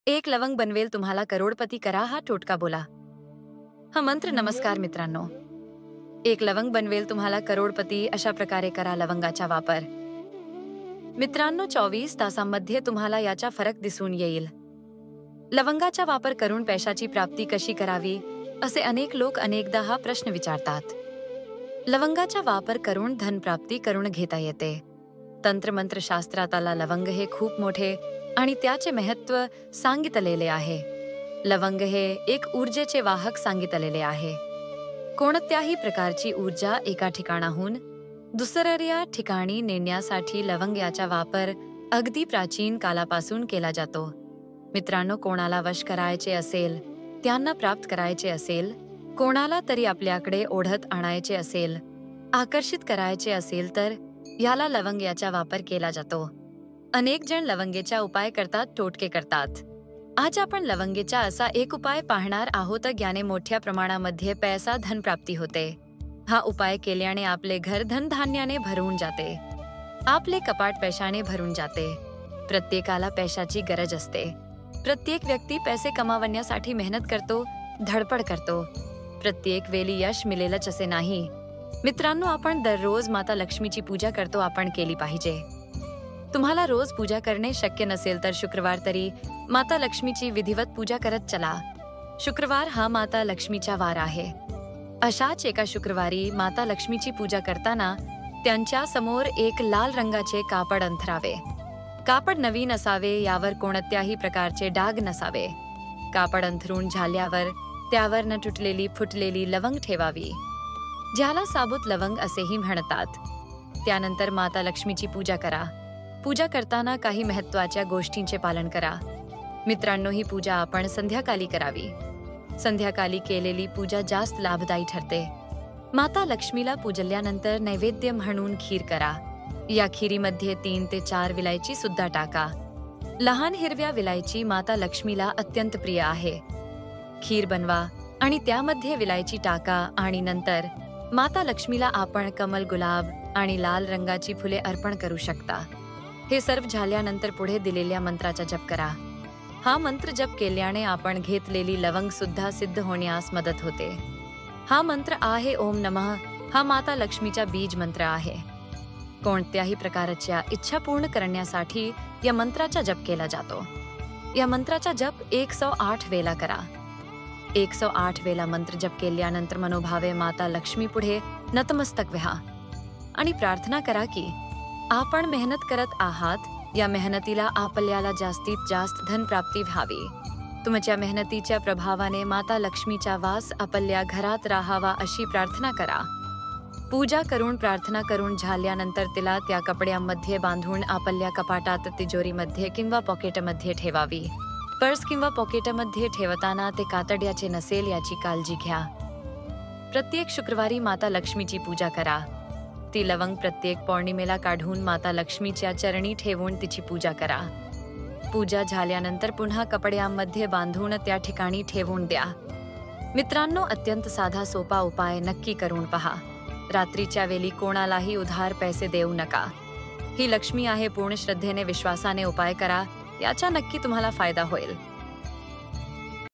एक लवंग बनवेल तुम्हाला करोडपती करा हा टोटका बोला। हा मंत्र नमस्कार मित्रांनो। एक लवंग बनवेल तुम्हाला करोडपती अशा प्रकारे करा लवंगाचा वापर। मित्रांनो 24 तासांमध्ये तुम्हाला याचा फरक दिसून येईल। लवंगाचा वापर करून पैशाची प्राप्ती कशी करावी असे अनेक लोक अनेकदा हा प्रश्न विचारतात। लवंगाचा वापर करून धन प्राप्ती करून घेता येते। तंत्रमंत्र शास्त्रातला लवंग हे खूप मोठे आणि त्याचे महत्त्व सांगितलेले आहे। लवंग हे एक ऊर्जेचे वाहक सांगितलेले आहे। कोणत्याही प्रकारची ऊर्जा एका ठिकाणाहून दुसऱ्या ठिकाणी नेण्यासाठी लवंग याचा वापर अगदी प्राचीन कालापासून केला जातो। मित्रांनो, कोणाला वश करायचे असेल, त्यांना प्राप्त करायचे असेल, कोणाला तरी आपल्याकडे ओढत आणायचे असेल, आकर्षित करायचे असेल तर याला लवंग याचा वापर केला जातो। अनेक जण लवंगेचा उपाय करतात, टोटके करतात। आज आपण लवंगेचा असा एक उपाय पाहणार आहोत ज्याने मोठ्या प्रमाणामध्ये पैसा धन प्राप्ती होते। हा उपाय केल्याने आपले घर धन धान्याने भरून जाते, आपले कपाट पैशाने भरून जाते। प्रत्येकाला पैशाची गरज असते। प्रत्येक व्यक्ती पैसे कमावण्यासाठी मेहनत करतो, धडपड करतो। प्रत्येक वेळी यश मिळेलच असे नाही। मित्रांनो, आपण दररोज माता लक्ष्मीची पूजा करतो, आपण केली पाहिजे। तुम्हाला रोज पूजा करणे शक्य नसेल तर शुक्रवार तरी माता लक्ष्मीची विधिवत पूजा करत चला। शुक्रवार हा माता लक्ष्मीचा वार आहे। अशाच एका शुक्रवारी माता लक्ष्मीची पूजा करताना त्यांच्या समोर एक लाल रंगाचे कापड अंथरावे। कापड नवीन असावे, यावर कोणत्याही प्रकारचे डाग नसावे। कापड अंथरून झाल्यावर त्यावर न तुटलेली फुटलेली लवंग ठेवावी, ज्याला साबूत लवंग असेही म्हणतात। त्यानंतर माता लक्ष्मीची पूजा करा। पूजा करताना काही महत्त्वाच्या गोष्टींचे पालन करा। मित्रांनो, ही पूजा आपण संध्याकाळी करावी। संध्याकाळी केलेली पूजा जास्त लाभदायी ठरते। माता लक्ष्मीला पूजल्यानंतर नैवेद्य म्हणून खीर करा। या खीरीमध्ये 3 ते 4 विलायची सुद्धा टाका। लहान हिरव्या विलायची माता लक्ष्मीला अत्यंत प्रिय आहे। खीर बनवा आणि त्यामध्ये विलायची टाका आणि नंतर माता लक्ष्मीला आपण कमल, गुलाब आणि लाल रंगाची फुले अर्पण करू शकता। हे सर्व झाल्यानंतर पुढे दिलेल्या मंत्राचा जप करा। हा मंत्र जप केल्याने आपण घेतलेली लवंग सुद्धा सिद्ध होण्यास मदत होते। हा मंत्र आहे ओम नमः। हा माता लक्ष्मीचा बीज मंत्र आहे। कोणत्याही प्रकारच्या इच्छा पूर्ण करण्यासाठी या मंत्राचा जप केला जातो। या मंत्राचा जप 108 वेळा करा। 108 वेळा मंत्र जप केल्यानंतर मनोभावे माता लक्ष्मी पुढे नतमस्तक व्हा आणि प्रार्थना करा की आपण मेहनत करत आहात, या मेहनतीला आपल्याला जास्तीत जास्त धन प्राप्ती व्हावी। तुमच्या मेहनतीच्या प्रभावाने माता लक्ष्मीचा वास आपल्या घरात राहावा अशी प्रार्थना करा। पूजा करून प्रार्थना करून झाल्यानंतर तिला त्या कपड्यांमध्ये बांधून आपल्या कपाटात, तिजोरीमध्ये किंवा पॉकेटमध्ये ठेवावी। पर्स किंवा पॉकेटमध्ये ठेवताना ते कातड्याचे नसेल याची काळजी घ्या। प्रत्येक शुक्रवारी माता लक्ष्मीची पूजा करा। ती लवंग प्रत्येक पौर्णिमेला काढून माता लक्ष्मीच्या चरणी ठेवून तिची पूजा करा। पूजा झाल्यानंतर पुन्हा कपड्यांमध्ये बांधून त्या ठिकाणी ठेवून द्या। मित्रांनो, अत्यंत साधा सोपा उपाय नक्की करून पहा। रात्रीच्या वेळी कोणालाही उधार पैसे देऊ नका। ही लक्ष्मी आहे, पूर्ण श्रद्धेने विश्वासाने उपाय करा, याचा नक्की तुम्हाला फायदा होईल।